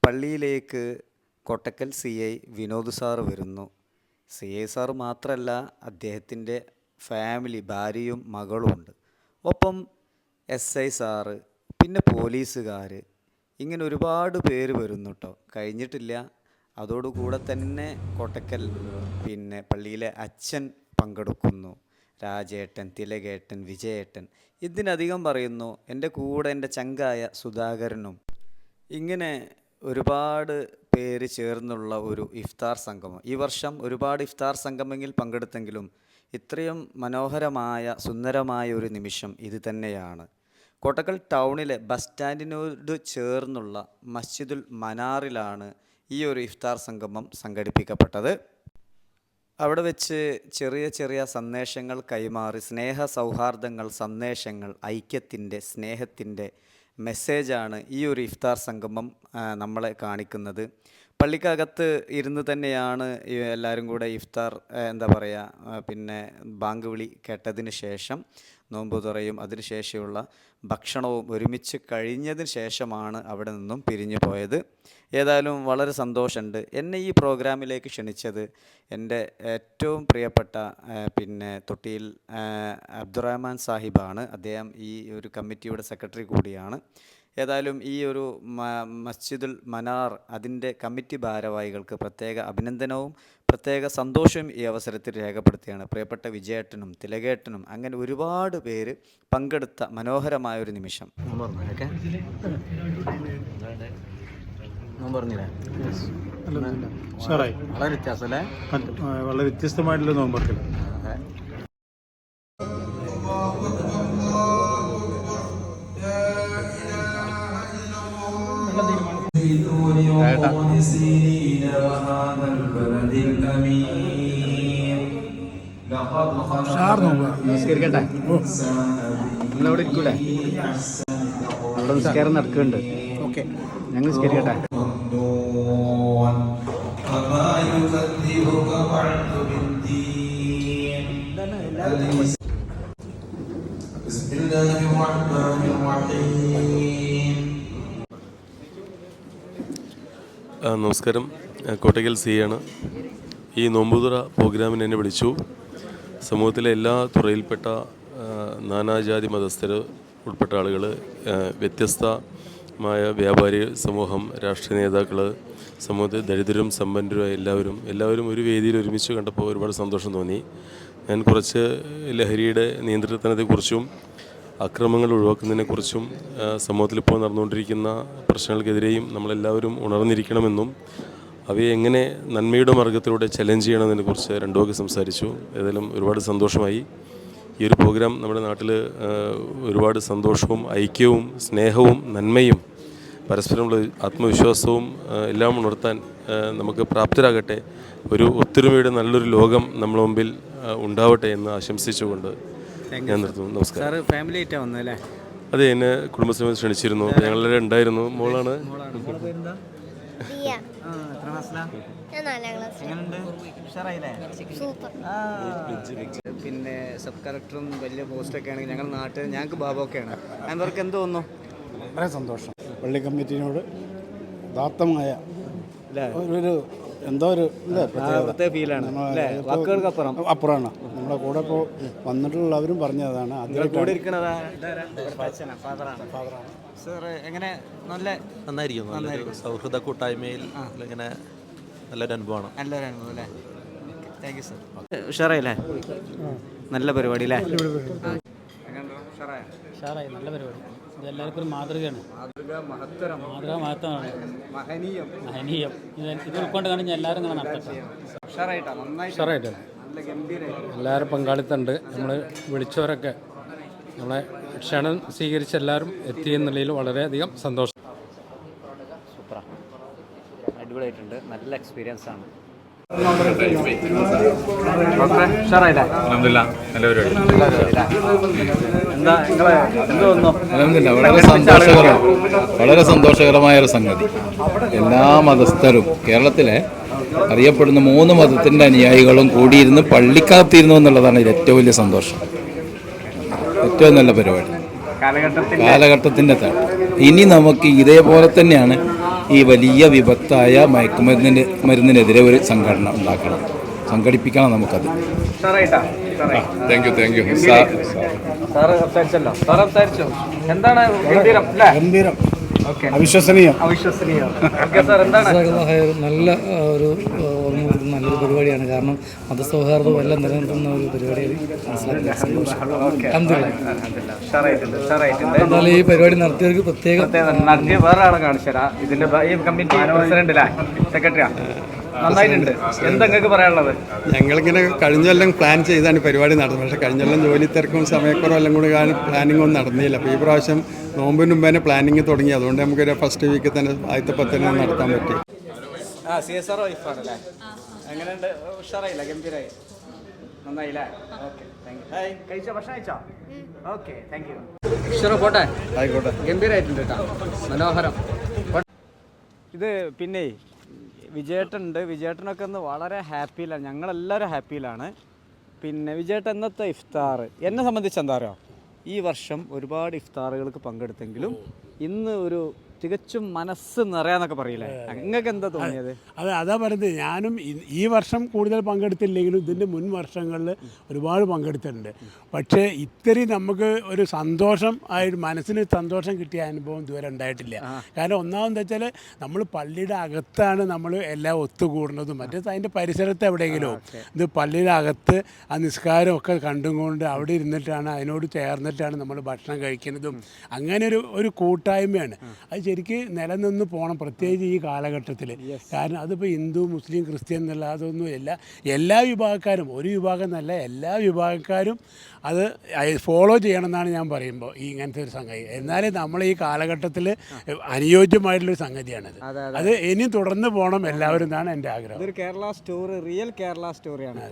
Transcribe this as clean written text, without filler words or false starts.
പള്ളിയിലേക്ക് Kottakkal CI Vinod sir വരുന്നു. CI sir മാത്രമല്ല, അദ്ദേഹത്തിൻ്റെ ഫാമിലി, ഭാര്യയും മകളുമുണ്ട്. ഒപ്പം SI സാറ്, പിന്നെ പോലീസുകാർ, ഇങ്ങനെ ഒരുപാട് പേര് വരുന്നു കേട്ടോ. കഴിഞ്ഞിട്ടില്ല. അതോടുകൂടെ തന്നെ കൊട്ടക്കൽ പിന്നെ പള്ളിയിലെ അച്ഛൻ പങ്കെടുക്കുന്നു. രാജേട്ടൻ, തിലകേട്ടൻ, വിജയേട്ടൻ, ഇതിനധികം പറയുന്നു. എൻ്റെ കൂടെ എൻ്റെ ചങ്കായ സുധാകരനും, ഇങ്ങനെ ഒരുപാട് പേര് ചേർന്നുള്ള ഒരു ഇഫ്താർ സംഗമം. ഈ വർഷം ഒരുപാട് ഇഫ്താർ സംഗമങ്ങളിൽ പങ്കെടുത്തെങ്കിലും ഇത്രയും മനോഹരമായ സുന്ദരമായ ഒരു നിമിഷം ഇത് തന്നെയാണ്. കോട്ടക്കൽ ടൗണിലെ ബസ് സ്റ്റാൻഡിനോട് ചേർന്നുള്ള മസ്ജിദുൽ മനാറിലാണ് ഈ ഒരു ഇഫ്താർ സംഗമം സംഘടിപ്പിക്കപ്പെട്ടത്. അവിടെ വെച്ച് ചെറിയ ചെറിയ സന്ദേശങ്ങൾ കൈമാറി, സ്നേഹ സൗഹാർദ്ദങ്ങൾ, സന്ദേശങ്ങൾ, ഐക്യത്തിൻ്റെ, സ്നേഹത്തിൻ്റെ മെസ്സേജാണ് ഈ ഒരു ഇഫ്താർ സംഗമം നമ്മളെ കാണിക്കുന്നത്. പള്ളിക്കകത്ത് ഇരുന്ന് തന്നെയാണ് എല്ലാവരും കൂടെ ഇഫ്താർ പിന്നെ ബാങ്ക് വിളി കേട്ടതിന് ശേഷം നോമ്പ് തുറയും അതിനുശേഷമുള്ള ഭക്ഷണവും ഒരുമിച്ച് കഴിഞ്ഞതിന് ശേഷമാണ് അവിടെ നിന്നും പിരിഞ്ഞു പോയത്. ഏതായാലും വളരെ സന്തോഷമുണ്ട്. എന്നെ ഈ പ്രോഗ്രാമിലേക്ക് ക്ഷണിച്ചത് എൻ്റെ ഏറ്റവും പ്രിയപ്പെട്ട പിന്നെ തൊട്ടിയിൽ അബ്ദുറഹ്മാൻ സാഹിബാണ്. അദ്ദേഹം ഈ ഒരു കമ്മിറ്റിയുടെ സെക്രട്ടറി കൂടിയാണ്. ഏതായാലും ഈ ഒരു മസ്ജിദുൽ മനാർ അതിൻ്റെ കമ്മിറ്റി ഭാരവാഹികൾക്ക് പ്രത്യേക അഭിനന്ദനവും പ്രത്യേക സന്തോഷവും ഈ അവസരത്തിൽ രേഖപ്പെടുത്തുകയാണ്. പ്രിയപ്പെട്ട വിജയേട്ടനും തിലകേട്ടനും അങ്ങനെ ഒരുപാട് പേര് പങ്കെടുത്ത മനോഹരമായൊരു നിമിഷം. വളരെ വ്യത്യസ്തമായിട്ടുള്ള നോമ്പർക്കൽ. നിസ്കരിക്കട്ടെ, നിങ്ങളവിടെ ഇരിക്കൂലേ? അവിടെ നിസ്കാരം നടക്കുന്നുണ്ട്. ഓക്കെ, ഞങ്ങൾ നിസ്കരിക്കട്ടെ. നമസ്കാരം, കോട്ടക്കൽ CI ഈ നോമ്പുതുറ പ്രോഗ്രാമിന് എന്നെ വിളിച്ചു. സമൂഹത്തിലെ എല്ലാ തുറയിൽപ്പെട്ട നാനാജാതി മതസ്ഥർ ഉൾപ്പെട്ട ആളുകൾ, വ്യത്യസ്തമായ വ്യാപാരി സമൂഹം, രാഷ്ട്രീയ നേതാക്കൾ, സമൂഹത്തിൽ ദരിദ്രരും സമ്പന്നരും എല്ലാവരും ഒരു വേദിയിൽ ഒരുമിച്ച് കണ്ടപ്പോൾ ഒരുപാട് സന്തോഷം തോന്നി. ഞാൻ കുറച്ച് ലഹരിയുടെ നിയന്ത്രണത്തെക്കുറിച്ചും അക്രമങ്ങൾ ഒഴിവാക്കുന്നതിനെക്കുറിച്ചും സമൂഹത്തിലിപ്പോൾ നടന്നുകൊണ്ടിരിക്കുന്ന പ്രശ്നങ്ങൾക്കെതിരെയും നമ്മളെല്ലാവരും ഉണർന്നിരിക്കണമെന്നും അവയെ എങ്ങനെ നന്മയുടെ മാർഗ്ഗത്തിലൂടെ ചലഞ്ച് ചെയ്യണമെന്നതിനെക്കുറിച്ച് രണ്ടു വാക്ക് സംസാരിച്ചു. ഏതായാലും ഒരുപാട് സന്തോഷമായി. ഈ ഒരു പ്രോഗ്രാം നമ്മുടെ നാട്ടിൽ ഒരുപാട് സന്തോഷവും ഐക്യവും സ്നേഹവും നന്മയും പരസ്പരമുള്ള ആത്മവിശ്വാസവും എല്ലാം ഉണർത്താൻ നമുക്ക് പ്രാപ്തരാകട്ടെ. ഒരു ഒത്തൊരുമയുടെ നല്ലൊരു ലോകം നമ്മുടെ മുമ്പിൽ ഉണ്ടാവട്ടെ എന്ന് ആശംസിച്ചുകൊണ്ട് ഞാൻ നിർത്തുന്നു. നമസ്കാരം. ഫാമിലി ആയിട്ടാണ് വന്നല്ലേ? അതെ, എന്നെ കുടുംബശ്രീ ക്ഷണിച്ചിരുന്നു. ഞങ്ങളെല്ലാം ഉണ്ടായിരുന്നു. മോളാണ്. പിന്നെ സബ് കളക്ടറും വലിയ പോസ്റ്റൊക്കെ ആണെങ്കിൽ ഞങ്ങളുടെ നാട്ടിൽ ഞങ്ങൾക്ക് ബാബൊക്കെയാണ്. അവർക്ക് എന്ത് തോന്നുന്നു? വളരെ സന്തോഷം. പള്ളി കമ്മിറ്റിനോട് ഉദാത്തമായ ഒരു എന്തോ ഒരു പ്രത്യേക ഫീലാണ്. വാക്കുകൾക്കപ്പുറം അപ്പുറമാണ്. നമ്മുടെ കൂടെ ഇപ്പോൾ വന്നിട്ടുള്ളവരും പറഞ്ഞതാണ്. കൂടെ ഇരിക്കണതാ എങ്ങനെ? നന്നായിരിക്കും. സൗഹൃദ കൂട്ടായ്മയിൽ ഇങ്ങനെ നല്ലൊരു അനുഭവമാണ്. അല്ലേ? Thank you sir. ഉഷാറായില്ലേ? നല്ല പരിപാടി അല്ലേ? ഉഷാറായി, നല്ല പരിപാടി. ഇതെല്ലാവർക്കും ഒരു മാതൃകയാണ്. മഹത്വമാണ്, മഹനീയം. ഇത് ഉൾക്കൊണ്ട് കാണിച്ച് എല്ലാവരും ഇങ്ങനെ നടത്തട്ടെ. ഉഷാറായിട്ട് എല്ലാവരും പങ്കാളിത്തമുണ്ട്. നമ്മൾ വിളിച്ചവരൊക്കെ നമ്മളെ ക്ഷണം സ്വീകരിച്ച് എല്ലാവരും എത്തിയെന്നുള്ളതിൽ വളരെയധികം സന്തോഷം. സൂപ്പറാണ്, അടിപൊളിയായിട്ടുണ്ട്. നല്ല എക്സ്പീരിയൻസ് ആണ്. വളരെ സന്തോഷകരമായ ഒരു സംഗതി. എല്ലാ മതസ്ഥരും, കേരളത്തിലെ അറിയപ്പെടുന്ന 3 മതത്തിൻ്റെ അനുയായികളും കൂടിയിരുന്ന് പള്ളിക്കകത്തിരുന്നു എന്നുള്ളതാണ് ഏറ്റവും വലിയ സന്തോഷം. ഏറ്റവും നല്ല പരിപാടി. കാലഘട്ടത്തിൻ്റെ ഇനി നമുക്ക് ഇതേപോലെ തന്നെയാണ് ഈ വലിയ വിപത്തായ മയക്കുമരുന്നിനെതിരെ ഒരു സംഘടന ഉണ്ടാക്കണം, സംഘടിപ്പിക്കണം നമുക്കത്. താങ്ക് യു എന്താണ് ഗംഭീരം അവിശ്വസനീയം. നല്ല ഒരു ഓർമ്മ നല്ലൊരു പരിപാടിയാണ്. കാരണം മതസൗഹാർദ്ദവും എല്ലാം നിലനിർത്തുന്ന ഒരു പരിപാടിയാണ്. എന്തായാലും ഈ പരിപാടി നടത്തിയവർക്ക് പ്രത്യേകം വേറെ ആളെ കാണിച്ചാ ഇതിന്റെ ഈ കമ്മിറ്റി പ്രസിഡന്റ് സെക്രട്ടറിയാ നന്നായിട്ടുണ്ട്. എന്താ നിങ്ങൾക്ക് പറയാനുള്ളത്? ഞങ്ങളിങ്ങനെ കഴിഞ്ഞെല്ലാം പ്ലാൻ ചെയ്താണ് പരിപാടി നടന്നത്. പക്ഷേ കഴിഞ്ഞെല്ലാം ജോലി തിരക്കും സമയക്കുറവും എല്ലാം കൂടി പ്ലാനിങ് ഒന്നും നടന്നില്ല. അപ്പോൾ ഈ പ്രാവശ്യം നോമ്പിന് മുമ്പ് തന്നെ പ്ലാനിങ് തുടങ്ങി. അതുകൊണ്ട് നമുക്കൊരു ഫസ്റ്റ് വീക്കിൽ തന്നെ ആദ്യത്തെ 10 നടത്താൻ പറ്റി. CSR വൈഫാണല്ലേ? എങ്ങനെയുണ്ട്? ഉഷാറായില്ല? ഗംഭീരായി? നന്നായില്ലേ? ഓക്കെ, കഴിച്ചോ? ഭക്ഷണം കഴിച്ചോ? Okay, thank you. ഉഷാറ പോട്ടെ, ആയിക്കോട്ടെ. ഗംഭീരായിട്ടുണ്ട് കേട്ടോ, മനോഹരം. ഇത് പിന്നെ വിജയേട്ടനുണ്ട്. വിജയേട്ടനൊക്കെ ഒന്ന് വളരെ ഹാപ്പിയിലാണ്, ഞങ്ങളെല്ലാവരും ഹാപ്പിയിലാണ്. പിന്നെ വിജയേട്ടൻ ഇന്നത്തെ ഇഫ്താർ എന്നെ സംബന്ധിച്ച് എന്താ പറയുക, ഈ വർഷം ഒരുപാട് ഇഫ്താറുകൾക്ക് പങ്കെടുത്തെങ്കിലും ഇന്ന് ഒരു തികച്ചും മനസ്സ് നിറയാന്നൊക്കെ പറയില്ലേ, നിങ്ങൾക്ക് എന്താ തോന്നിയത്? അതാ പറയുന്നത്. ഞാനും ഈ വർഷം കൂടുതൽ പങ്കെടുത്തില്ലെങ്കിലും ഇതിൻ്റെ മുൻ വർഷങ്ങളിൽ ഒരുപാട് പങ്കെടുത്തിട്ടുണ്ട്. പക്ഷേ ഇത്രയും നമുക്ക് ഒരു സന്തോഷം ആയിട്ട് മനസ്സിന് സന്തോഷം കിട്ടിയ അനുഭവം ഇതുവരെ ഉണ്ടായിട്ടില്ല. കാരണം ഒന്നാമെന്ന് വെച്ചാൽ നമ്മൾ പള്ളിയുടെ അകത്താണ് നമ്മൾ എല്ലാം ഒത്തുകൂടുന്നതും. മറ്റേ അതിൻ്റെ പരിസരത്ത് എവിടെയെങ്കിലും ഇത് പള്ളിയുടെ അകത്ത് ആ നിസ്കാരം ഒക്കെ കണ്ടുകൊണ്ട് അവിടെ ഇരുന്നിട്ടാണ്, അതിനോട് ചേർന്നിട്ടാണ് നമ്മൾ ഭക്ഷണം കഴിക്കുന്നതും. അങ്ങനെ ഒരു കൂട്ടായ്മയാണ്. അത് ശരിക്ക് നിലനിന്ന് പോകണം, പ്രത്യേകിച്ച് ഈ കാലഘട്ടത്തിൽ. കാരണം അതിപ്പോൾ ഹിന്ദു മുസ്ലിം ക്രിസ്ത്യൻ എന്നുള്ള അതൊന്നുമില്ല. എല്ലാ വിഭാഗക്കാരും, ഒരു വിഭാഗം എന്നല്ല, എല്ലാ വിഭാഗക്കാരും അത് ഫോളോ ചെയ്യണമെന്നാണ് ഞാൻ പറയുമ്പോൾ ഈ ഇങ്ങനത്തെ ഒരു സംഗതി. എന്നാലും നമ്മൾ ഈ കാലഘട്ടത്തിൽ അനുയോജ്യമായിട്ടുള്ളൊരു സംഗതിയാണത്. അത് ഇനി തുടർന്ന് പോകണം എല്ലാവരും എന്നാണ് എൻ്റെ ആഗ്രഹം. ഇതൊരു കേരള സ്റ്റോറി, റിയൽ കേരള സ്റ്റോറിയാണ്.